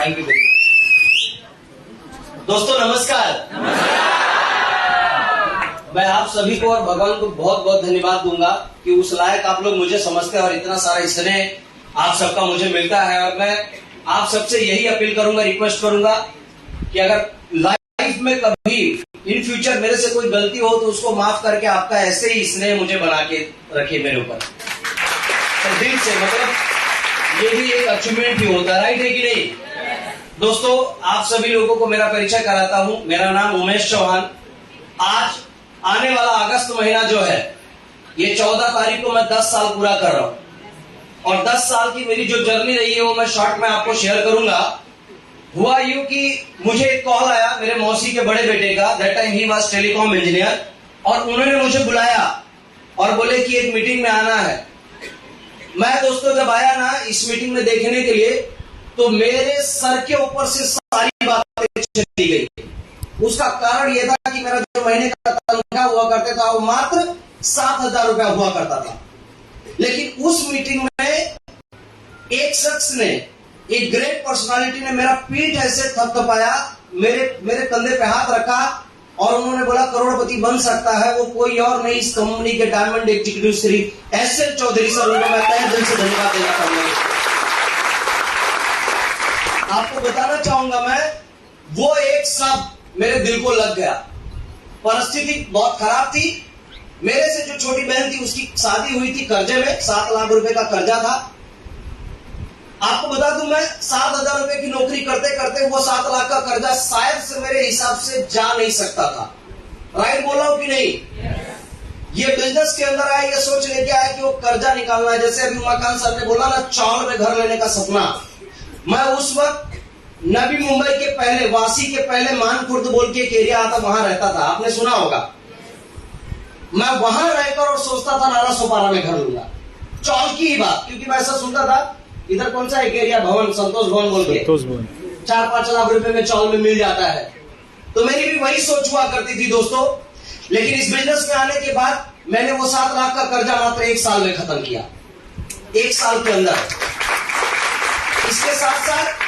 Thank you very much. दोस्तों नमस्कार। मैं आप सभी को और भगवान को बहुत बहुत धन्यवाद दूंगा कि उस लायक आप लोग मुझे समझते हैं और इतना सारा स्नेह आप सबका मुझे मिलता है। और मैं आप सबसे यही अपील करूंगा, रिक्वेस्ट करूंगा कि अगर लाइफ में कभी इन फ्यूचर मेरे से कोई गलती हो तो उसको माफ करके आपका ऐसे ही स्नेह मुझे बना के रखिए मेरे ऊपर, तो दिल से। मतलब ये भी एक अचीवमेंट ही होता है, राइट है कि नहीं? दोस्तों आप सभी लोगों को मेरा परिचय कराता हूं। मेरा नाम उमेश चौहान। आज आने वाला अगस्त महीना जो है, ये 14 तारीख को मैं 10 साल पूरा कर रहा हूं। और 10 साल की मेरी जो जर्नी रही है वो मैं शॉर्ट में आपको शेयर करूंगा। हुआ यूं कि मुझे एक कॉल आया मेरे मौसी के बड़े बेटे का। That time he was telecom engineer. और उन्होंने मुझे बुलाया और बोले कि एक मीटिंग में आना है। मैं दोस्तों जब आया ना इस मीटिंग में देखने के लिए, तो मेरे सर के ऊपर से सारी बातें चली गई। उसका कारण यह था कि मेरा जो महीने का तनख्वाह हुआ करता था वो मात्र 7,000 रुपया हुआ करता था। लेकिन उस मीटिंग में एक शख्स ने, एक ग्रेट पर्सनालिटी ने मेरा पीठ ऐसे थपथपाया, मेरे कंधे पे हाथ रखा और उन्होंने बोला करोड़पति बन सकता है वो कोई और नहीं, इस कंपनी के डायमंड एग्जीक्यूटिव श्री एस.एल. चौधरी सर। उनको मैं तहे दिल से धन्यवाद देना चाहूंगा। आपको बताना चाहूंगा मैं, वो एक शब्द मेरे दिल को लग गया। परिस्थिति बहुत खराब थी। मेरे से जो छोटी बहन थी उसकी शादी हुई थी कर्जे में, 7 लाख रुपए का कर्जा था। आपको बता दूं मैं 7,000 रुपए की नौकरी करते करते वो 7 लाख का कर्जा शायद से मेरे हिसाब से जा नहीं सकता था। राइट बोला हूं कि नहीं? ये बिजनेस के अंदर आया, ये सोच लेके आया कि वो कर्जा निकालना है। जैसे अभी उमाकांत सर ने बोला ना, चावल में घर लेने का सपना। मैं उस वक्त नवी मुंबई के पहले, वासी के पहले मानखुर्द बोल के एक एरिया आता, वहां रहता था। आपने सुना होगा। मैं वहां रहकर और सोचता था नाला सोपारा में घर लूंगा, चौल की ही बात। क्योंकि मैं ऐसा सुनता था इधर कौन सा एक एरिया, भवन, संतोष भवन बोल के 4-5 लाख रुपए में चौल में मिल जाता है। तो मेरी भी वही सोच हुआ करती थी दोस्तों। लेकिन इस बिजनेस में आने के बाद मैंने वो 7 लाख का कर्जा मात्र 1 साल में खत्म किया, 1 साल के अंदर। इसके साथ साथ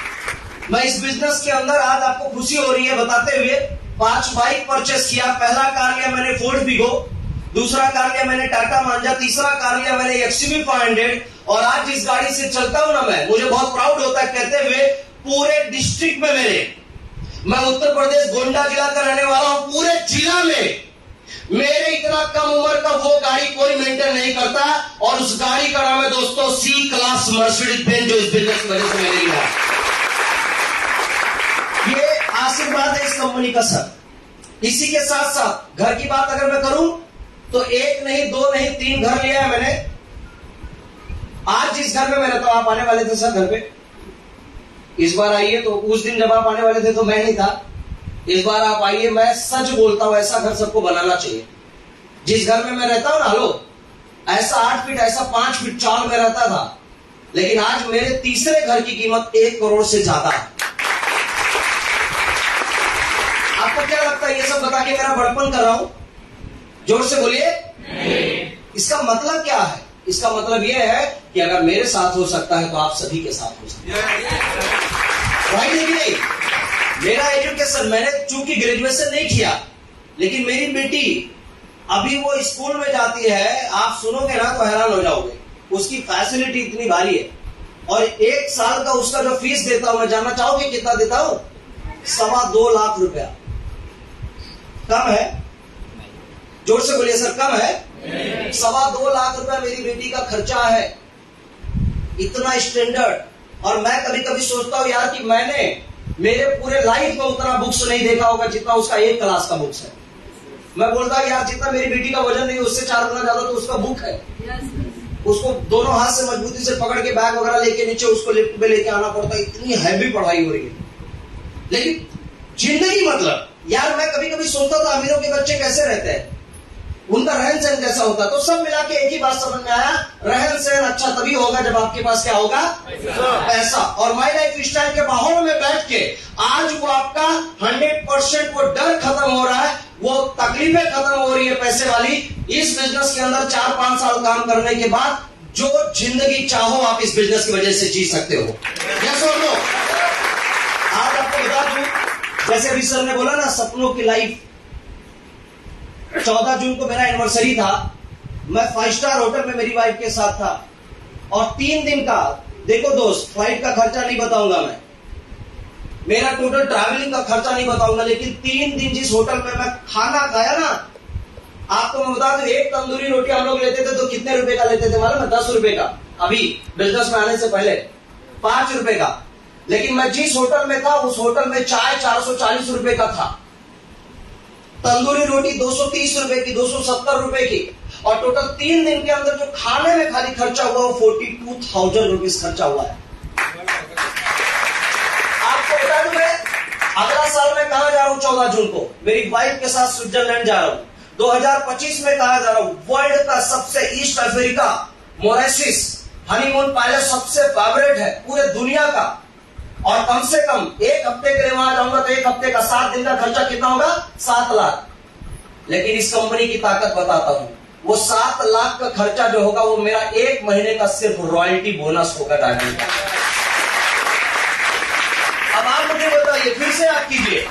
मैं इस बिजनेस के अंदर आज आपको खुशी हो रही है बताते हुए 5 बाइक परचेस किया। पहला कार लिया मैंने फोर्ड फिगो, दूसरा कार लिया मैंने टाटा मांजा, तीसरा कार लिया मैंने XUV 500। और आज जिस गाड़ी से चलता हूं ना मैं, मुझे बहुत प्राउड होता है कहते हुए पूरे डिस्ट्रिक्ट में मैं उत्तर प्रदेश गोंडा जिला का रहने वाला हूं, पूरे जिला में मेरे इतना कम उम्र का वो गाड़ी कोई मेंटेन नहीं करता। और उस गाड़ी का नाम है दोस्तों C क्लास मर्सिडीज बेंज, जो इस बिजनेस की वजह से मैंने लिया। ये आशीर्वाद है इस कंपनी का सर। इसी के साथ साथ घर की बात अगर मैं करूं तो 1 नहीं 2 नहीं 3 घर लिया है मैंने। आज जिस घर में मैं रहता हूं, आप आने वाले थे सर घर पे, इस बार आइए। तो उस दिन जब आप आने वाले थे तो मैं नहीं था, इस बार आप आइए। मैं सच बोलता हूं, ऐसा घर सबको बनाना चाहिए। जिस घर में मैं रहता हूं ना, लो ऐसा 8 फीट, ऐसा 5 फीट चौड़ में रहता था। लेकिन आज मेरे तीसरे घर की कीमत 1 करोड़ से ज्यादा है। आपको क्या लगता है ये सब बता के मेरा बड़पन कर रहा हूं? जोर से बोलिए। इसका मतलब क्या है? इसका मतलब यह है कि अगर मेरे साथ हो सकता है तो आप सभी के साथ हो सकता है। राइट है कि नहीं? मेरा एजुकेशन, मैंने चूंकि ग्रेजुएशन नहीं किया, लेकिन मेरी बेटी अभी वो स्कूल में जाती है। आप सुनोगे ना तो हैरान हो जाओगे, उसकी फैसिलिटी इतनी भारी है। और 1 साल का उसका जो फीस देता हूं, मैं जानना चाहोगे कितना देता हूं? 2.25 लाख रुपया। कम है? जोर से बोलिए सर, कम है? 2.25 लाख रुपया मेरी बेटी का खर्चा है। इतना स्टैंडर्ड। और मैं कभी कभी सोचता हूं यार कि मैंने मेरे पूरे लाइफ में उतना बुक्स नहीं देखा होगा जितना उसका 1 क्लास का बुक्स है। मैं बोलता हूं यार जितना मेरी बेटी का वजन नहीं, उससे 4 गुना ज्यादा तो उसका बुक है। उसको दोनों हाथ से मजबूती से पकड़ के बैग वगैरह लेके नीचे उसको लिफ्ट में लेके आना पड़ता है, इतनी हैवी पढ़ाई हो रही है। लेकिन जिंदगी मतलब यार, मैं कभी कभी सोचता था अमीरों के बच्चे कैसे रहते हैं, उनका रहन सहन कैसा होता। तो सब मिला के एक ही बात समझ में आया, रहन सहन अच्छा तभी होगा जब आपके पास क्या होगा? पैसा। और माई लाइफ स्टाइल के माहौल में बैठ के आज वो आपका 100% वो डर खत्म हो रहा है, वो तकलीफें खत्म हो रही है पैसे वाली। इस बिजनेस के अंदर 4-5 साल काम करने के बाद जो जिंदगी चाहो आप इस बिजनेस की वजह से जी सकते हो। यस और नो? जैसे अभी सर ने बोला ना सपनों की लाइफ, 14 जून को मेरा एनिवर्सरी था, मैं 5 स्टार होटल में मेरी वाइफ के साथ था और 3 दिन का, देखो दोस्त फ्लाइट का खर्चा नहीं बताऊंगा मैं, मेरा टोटल ट्रैवलिंग का खर्चा नहीं बताऊंगा, लेकिन 3 दिन जिस होटल में मैं खाना खाया ना, आपको मैं बता दूं, एक तंदूरी रोटी हम लोग लेते थे तो कितने रुपए का लेते थे मालूम है? 10 रुपए का। अभी बिजनेस में आने से पहले 5 रुपए का। लेकिन मैं जिस होटल में था उस होटल में चाय 440 रुपए का था, तंदूरी रोटी 230 रुपए की, 270 रुपए की, और टोटल 3 दिन के अंदर जो खाने में खाली खर्चा हुआ वो 42,000 रुपीज खर्चा हुआ है। आपको बता दूं मैं अगला साल मैं कहां जा रहा हूं? 14 जून को मेरी वाइफ के साथ स्विट्जरलैंड जा रहा हूं। 2025 में कहा जा रहा हूं वर्ल्ड का सबसे ईस्ट अफ्रीका मोरेसिस हनीमून पैलेस सबसे फेवरेट है पूरे दुनिया का, और कम से कम 1 हफ्ते के लिए वहां जाऊंगा तो 1 हफ्ते का 7 दिन का खर्चा कितना होगा? 7 लाख। लेकिन इस कंपनी की ताकत बताता हूं, वो 7 लाख का खर्चा जो होगा वो मेरा 1 महीने का सिर्फ रॉयल्टी बोनस होगा डायमंड का। अब आप मुझे बताइए, फिर से आप कीजिए,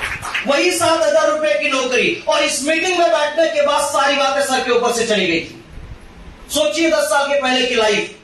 वही 7,000 रुपए की नौकरी और इस मीटिंग में बैठने के बाद सारी बातें सर के ऊपर से चली गई थी। सोचिए 10 साल के पहले की लाइफ,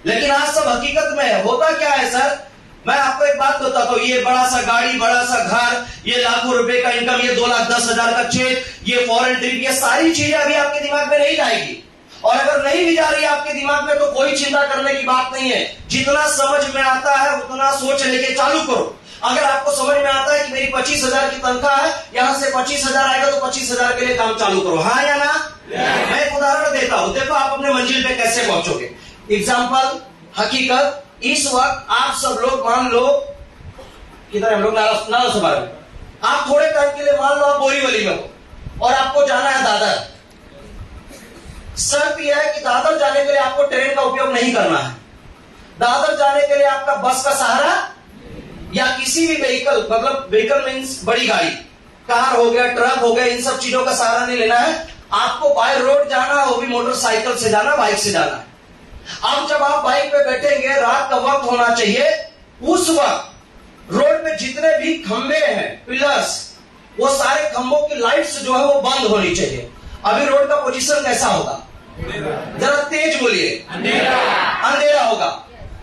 लेकिन आज सब हकीकत में है। होता क्या है सर, मैं आपको एक बात बताता हूं, ये बड़ा सा गाड़ी, बड़ा सा घर, ये लाखों रुपए का इनकम, ये 2,10,000 का चेक, ये फॉरेन ट्रिप, ये सारी चीजें अभी आपके दिमाग में नहीं जाएगी। और अगर नहीं भी जा रही है आपके दिमाग में तो कोई चिंता करने की बात नहीं है। जितना समझ में आता है उतना सोच लेके चालू करो। अगर आपको समझ में आता है कि मेरी 25,000 की तनख्वाह है, यहां से 25,000 आएगा तो 25,000 के लिए काम चालू करो। हाँ या ना? मैं एक उदाहरण देता हूं, देखो आप अपने मंजिल पे कैसे पहुंचोगे। एग्जाम्पल, हकीकत, इस वक्त आप सब लोग मान लो किधर हम लोग नाला सभा में, आप थोड़े टाइम के लिए मान लो आप बोरीवली में हो और आपको जाना है दादर। शर्त यह है कि दादर जाने के लिए आपको ट्रेन का उपयोग नहीं करना है। दादर जाने के लिए आपका बस का सहारा या किसी भी व्हीकल, मतलब व्हीकल मीन्स बड़ी गाड़ी, कार हो गया, ट्रक हो गया, इन सब चीजों का सहारा नहीं लेना है। आपको बाय रोड जाना है, वो भी मोटरसाइकिल से जाना, बाइक से जाना है। अब जब आप बाइक पे बैठेंगे, रात का वक्त होना चाहिए, उस वक्त रोड पे जितने भी खंबे हैं, पिलर्स, वो सारे खंभों की लाइट्स जो है वो बंद होनी चाहिए। अभी रोड का पोजीशन कैसा होगा? जरा तेज बोलिए। अंधेरा होगा।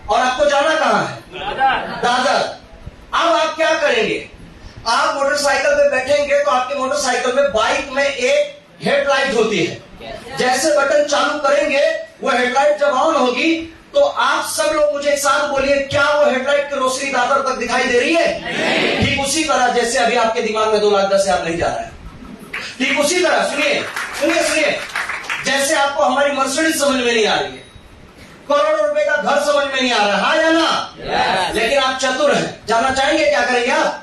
और आपको जाना कहां है? दादर। अब आप क्या करेंगे? आप मोटरसाइकिल पे बैठेंगे तो आपके मोटरसाइकिल में, बाइक में एक हेडलाइट होती है। जैसे बटन चालू करेंगे, वो हेडलाइट जब ऑन होगी तो आप सब लोग मुझे एक साथ बोलिए, क्या वो हेडलाइट की रोशनी दादर तक दिखाई दे रही है? ठीक उसी तरह जैसे अभी आपके दिमाग में 2,10,000 नहीं जा रहा है, ठीक उसी तरह सुनिए सुनिए सुनिए, जैसे आपको हमारी मर्सिडीज समझ में नहीं आ रही है, करोड़ों रुपए का घर समझ में नहीं आ रहा है, हाँ या ना? लेकिन आप चतुर हैं, जानना चाहेंगे क्या करेंगे आप?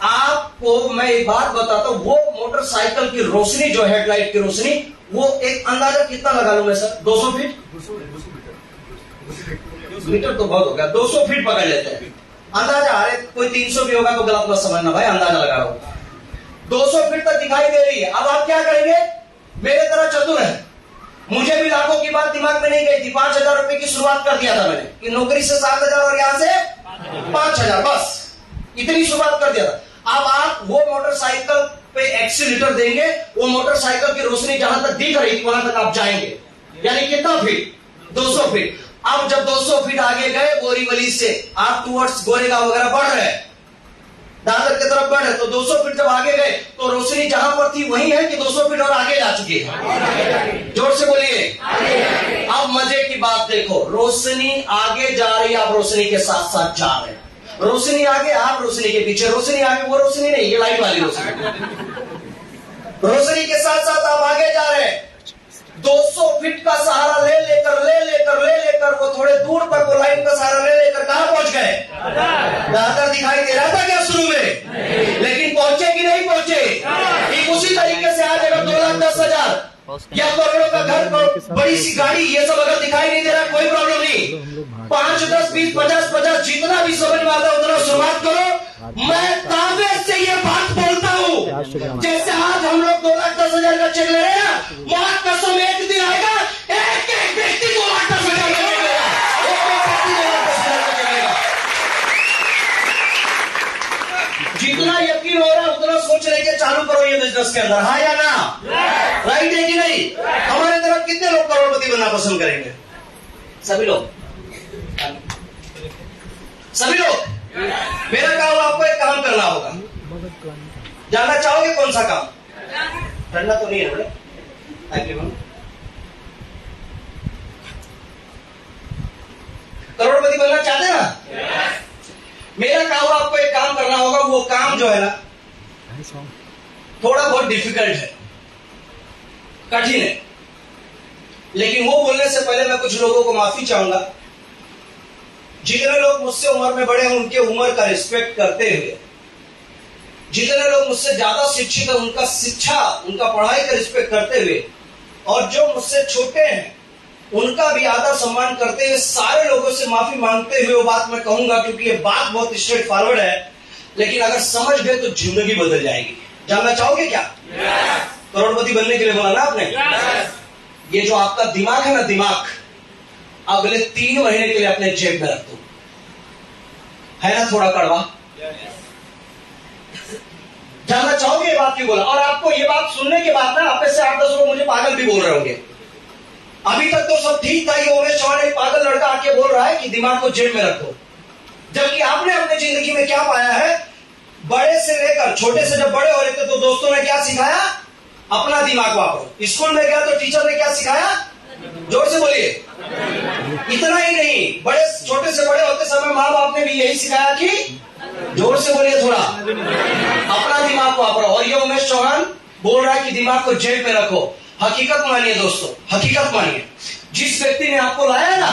आपको मैं एक बात बताता हूं, वो मोटरसाइकिल की रोशनी जो हेडलाइट की रोशनी, वो एक अंदाजा कितना लगा लूं मैं सर? 200 फीट? मीटर तो बहुत हो गया, 200 फीट पकड़ लेते हैं अंदाजा। अरे कोई 300 भी होगा तो गलत मत समझना भाई, अंदाजा लगा रहा हूं। 200 फीट तक दिखाई दे रही है। अब आप क्या करेंगे? मेरे तरह चतुर है, मुझे भी लाखों की बात दिमाग में नहीं गई थी। 5,000 रुपए की शुरुआत कर दिया था मैंने कि नौकरी से 7,000 और यहां से 5,000, बस इतनी शुरुआत कर दिया था। अब आप वो मोटरसाइकिल पे एक्सीलेटर देंगे, वो मोटरसाइकिल की रोशनी जहां तक दिख रही थी वहां तक आप जाएंगे, यानी कितना फीट? 200 फीट। अब जब 200 फीट आगे गए बोरीवली से, आप टूवर्ड्स गोरेगांव वगैरह बढ़ रहे, दादर की तरफ बढ़े, तो 200 फीट जब आगे गए तो रोशनी जहां पर थी वही है कि 200 फीट और आगे जा चुकी है? जोर से बोलिए। अब मजे की बात देखो, रोशनी आगे जा रही है, आप रोशनी के साथ साथ जा रहे हैं। रोशनी आगे, आप रोशनी के पीछे। रोशनी आगे, वो रोशनी नहीं, ये लाइट वाली रोशनी। रोशनी के साथ साथ आप आगे जा रहे हैं। 200 फीट का सहारा ले लेकर वो थोड़े दूर तक वो लाइन का सहारा ले लेकर कहां पहुंच गए? दादर दिखाई दे रहा था क्या शुरू में? लेकिन पहुंचे कि नहीं पहुंचे? ठीक उसी तरीके से आज अगर 2,10,000 या करोड़ों का घर, बड़ी सी गाड़ी, ये सब अगर दिखाई नहीं दे रहा, कोई प्रॉब्लम नहीं। 5, 10, 20, 50, जितना भी समझ में आता है उतना शुरुआत करो। मैं दावे से ये बात बोलता हूँ, जैसे आज हम लोग 2,10,000 का चेक ले रहे हैं, वहां कसम एक दिन आएगा, एक एक व्यक्ति 2,10,000 का चेक लेगा, जितना यकीन हो रहा है सोच रहे कि चालू करो ये बिजनेस के अंदर, हाँ या ना? राइट है कि नहीं? हमारे तरफ कितने लोग करोड़पति बनना पसंद करेंगे? सभी लोग, सभी लोग। मेरा काम, आपको एक काम करना होगा। जानना चाहोगे कौन सा काम? ठंडा तो नहीं है बोले? Thank you. करोड़पति बनना चाहते हैं ना? मेरा काम, आपको एक काम करना होगा। वो काम जो है ना, थोड़ा बहुत डिफिकल्ट है, कठिन है, लेकिन वो बोलने से पहले मैं कुछ लोगों को माफी चाहूंगा। जितने लोग मुझसे उम्र में बड़े हैं उनके उम्र का रिस्पेक्ट करते हुए, जितने लोग मुझसे ज्यादा शिक्षित है उनका शिक्षा, उनका पढ़ाई का रिस्पेक्ट करते हुए, और जो मुझसे छोटे हैं उनका भी आदर सम्मान करते हुए, सारे लोगों से माफी मांगते हुए वो बात मैं कहूंगा, क्योंकि ये बात बहुत स्ट्रेट फॉरवर्ड है, लेकिन अगर समझ गए तो जिंदगी बदल जाएगी। जानना चाहोगे क्या? करोड़पति बनने के लिए बोला ना आपने? ये जो आपका दिमाग है ना, दिमाग अगले 3 महीने के लिए अपने जेब में रख दो। है ना थोड़ा कड़वा? जानना चाहोगे ये बात क्यों बोला? और आपको ये बात सुनने के बाद ना, आप में से 8-10 लोग मुझे पागल भी बोल रहे होंगे। अभी तक तो सब ठीक था, ये उमेश चौहान एक पागल लड़का आके बोल रहा है कि दिमाग को जेब में रखो, जबकि आपने अपने जिंदगी में क्या पाया है? बड़े से लेकर छोटे से जब बड़े हो रहे थे तो दोस्तों ने क्या सिखाया? अपना दिमाग वापरो। स्कूल में गया तो टीचर ने क्या सिखाया? जोर से बोलिए। इतना ही नहीं, बड़े छोटे से बड़े होते समय माँ बाप ने भी यही सिखाया कि, जोर से बोलिए थोड़ा, अपना दिमाग वापरो। और ये उमेश चौहान बोल रहा है कि दिमाग को जेब में रखो। हकीकत मानिए दोस्तों, हकीकत मानिए। जिस व्यक्ति ने आपको लाया ना,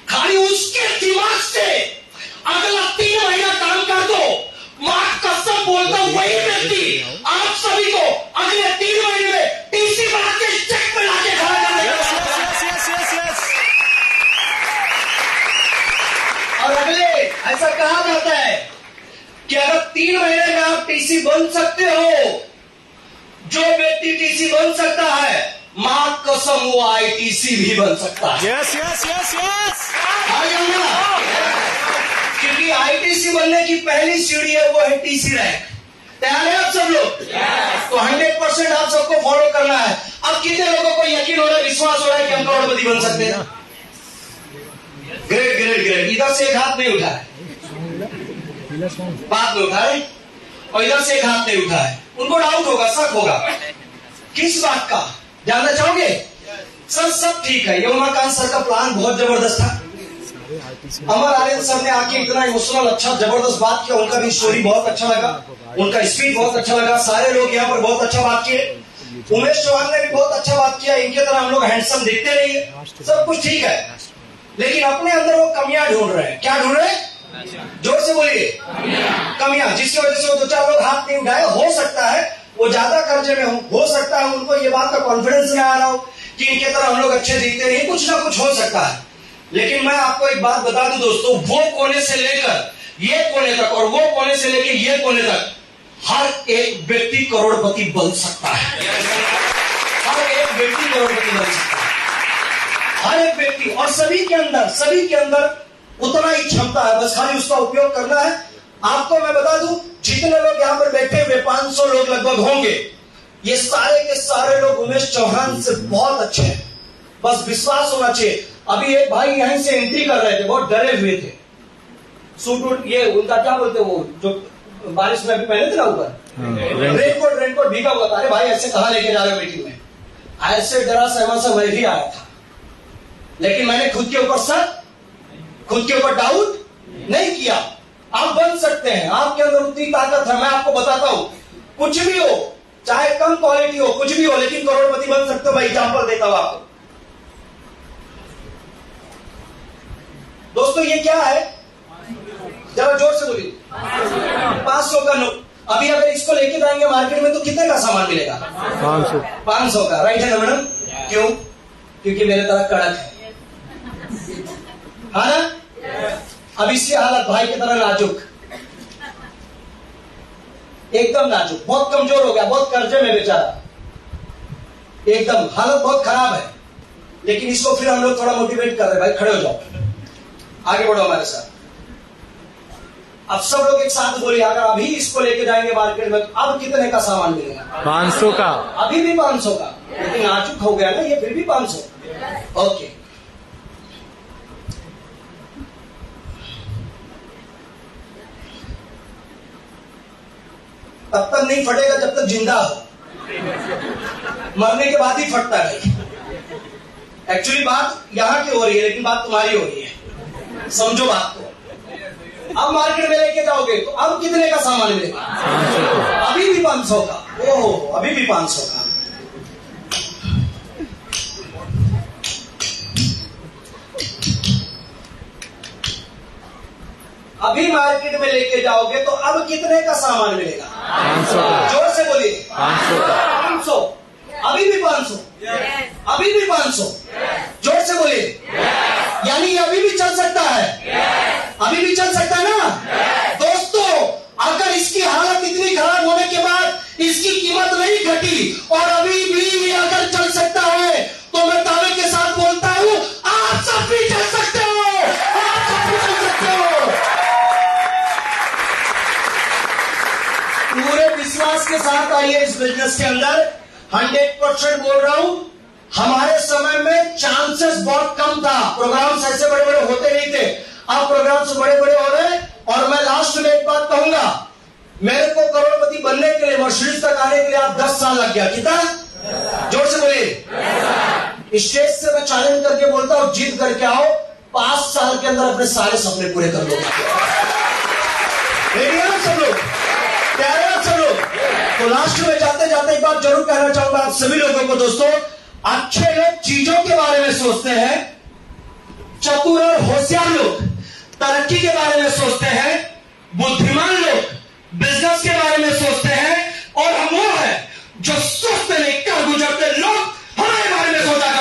खाली उसके दिमाग से अगला 3 महीना काम कर दो, मां कसम बोलता हूं, वही व्यक्ति आप सभी को अगले 3 महीने में टीसी बना के चेक में लाके खड़ा कर देगा। और अगले, ऐसा कहा जाता है कि अगर 3 महीने में आप टीसी बन सकते हो, जो व्यक्ति टीसी बन सकता है, मां कसम वो आईटीसी भी बन सकता है। Yes yes yes yes. क्योंकि आईटीसी बनने की पहली सीढ़ी है, वो है टीसी रैंक। तैयार है आप सब लोग? तो 100% आप सबको फॉलो करना है। अब कितने लोगों को यकीन हो रहा है, विश्वास हो रहा है कि हम करोड़पति बन सकते हैं? Great great great. इधर से एक हाथ नहीं उठा है, बात में उठा है, और इधर से एक हाथ नहीं उठा है। उनको डाउट होगा, शक होगा, किस बात का? जानना चाहोगे? सर सब ठीक है। ये उमाकांत सर का प्लान बहुत जबरदस्त था। अमर आर्यन सर ने आके इतना इमोशनल अच्छा जबरदस्त बात किया, उनका भी स्टोरी बहुत अच्छा लगा, उनका स्पीच बहुत अच्छा लगा, सारे लोग यहाँ पर बहुत अच्छा बात किए। उमेश चौहान ने भी बहुत अच्छा बात किया। इनके तरह हम लोग हैंडसम दिखते नहीं है, सब कुछ ठीक है, लेकिन अपने अंदर वो कमियां ढूंढ रहे हैं। क्या ढूंढ रहे हैं? जोर से बोलिए। कमियां, जिसकी वजह से वो 2-4 लोग हाथ नहीं उठाए। हो सकता है वो ज्यादा कर्जे में हो सकता है उनको ये बात का कॉन्फिडेंस नहीं आ रहा हो कि इनके तरह हम लोग अच्छे दिखते नहीं, कुछ ना कुछ हो सकता है। लेकिन मैं आपको एक बात बता दूं दोस्तों, वो कोने से लेकर ये कोने तक और वो कोने से लेकर ये कोने तक हर एक व्यक्ति करोड़पति बन सकता है। हर एक व्यक्ति करोड़पति बन सकता है, हर एक व्यक्ति। और सभी के अंदर उतना ही क्षमता है, बस खाली उसका उपयोग करना है। आपको मैं बता दूं, जितने लोग यहाँ पर बैठे हुए 500 लोग लगभग होंगे, ये सारे के सारे लोग उमेश चौहान से बहुत अच्छे हैं, बस विश्वास होना चाहिए। अभी एक भाई यहीं से एंट्री कर रहे थे, बहुत डरे हुए थे, सूट ये उनका क्या बोलते वो जो बारिश में भी पहने थे ना ऊपर, रेनकोट भीगा हुआ था। अरे भाई ऐसे कहां लेके जा रहे हो मीटिंग में? ऐसे डरा सहमा सा मैं भी आया था, लेकिन मैंने खुद के ऊपर शक, खुद के ऊपर डाउट नहीं किया। आप बन सकते हैं, आपके अंदर उतनी ताकत है। मैं आपको बताता हूं, कुछ भी हो, चाहे कम क्वालिटी हो, कुछ भी हो, लेकिन करोड़पति बन सकते हो। मैं एग्जांपल देता हूं आपको। दोस्तों ये क्या है? जरा जोर से बोलिए। 500 का नोट। अभी अगर इसको लेके जाएंगे मार्केट में तो कितने का सामान मिलेगा? 500 का। राइट है ना मैडम? क्यों? क्योंकि मेरे तरह कड़क है, हाँ ना? अब इसकी हालत भाई की तरह नाजुक, एकदम नाजुक, बहुत कमजोर हो गया, बहुत कर्जे में बेचारा, एकदम हालत बहुत खराब है। लेकिन इसको फिर हम लोग थोड़ा मोटिवेट कर रहे हैं, भाई खड़े हो जाओ, आगे बढ़ो हमारे साथ। अब सब लोग एक साथ बोलिए, अगर अभी इसको लेके जाएंगे मार्केट में तो अब कितने का सामान मिलेगा? 500 का। अभी भी 500 का, लेकिन नाजुक हो गया ना ये, फिर भी 500। ओके, तब तक नहीं फटेगा जब तक जिंदा हो, मरने के बाद ही फटता है। एक्चुअली बात यहाँ की हो रही है, लेकिन बात तुम्हारी हो रही है, समझो बात को। अब मार्केट में लेके जाओगे तो अब कितने का सामान मिलेगा? 500। अभी भी 500 का। ओहो, अभी भी 500 का। अभी मार्केट में लेके जाओगे तो अब कितने का सामान मिलेगा? 500 का। जोर से बोलिए। 500 का। 500। अभी भी 500। अभी भी 500। जोर से बोलिए। यानी ये अभी भी चल सकता है। अभी भी चल सकता है ना? दोस्तों, अगर इसकी हालत इतनी खराब होने के बाद इसकी कीमत नहीं घटी और अभी भी ये अगर चल सकता है, तो मैं दावे के साथ बोलता हूं, आप सब भी चल सकते हो। आप सब भी चल सकते हो। पूरे विश्वास के साथ आइए इस बिजनेस के अंदर। 100% बोल रहा हूं, हमारे समय में चांसेस बहुत कम था, प्रोग्राम्स ऐसे बड़े बड़े होते नहीं थे। अब प्रोग्राम्स बड़े बड़े हो रहे हैं। और मैं लास्ट में एक बात कहूंगा, मेरे को करोड़पति बनने के लिए, मर्सिडीज तक आने के लिए आप 10 साल लग गया। कितना? जोर से बोलिए। स्टेज से मैं चैलेंज करके बोलता हूं, जीत करके आओ, 5 साल के अंदर अपने सारे सपने पूरे कर लोगे। रेडी है सब लोग? तैयार है सब लोग? तो लास्ट में जाते जाते एक बात जरूर कहना चाहूंगा आप सभी लोगों को। दोस्तों, अच्छे लोग चीजों के बारे में सोचते हैं, चतुर और होशियार लोग तरक्की के बारे में सोचते हैं, बुद्धिमान लोग बिजनेस के बारे में सोचते हैं, और हम वो है जो सोचते नहीं कर गुजरते लोग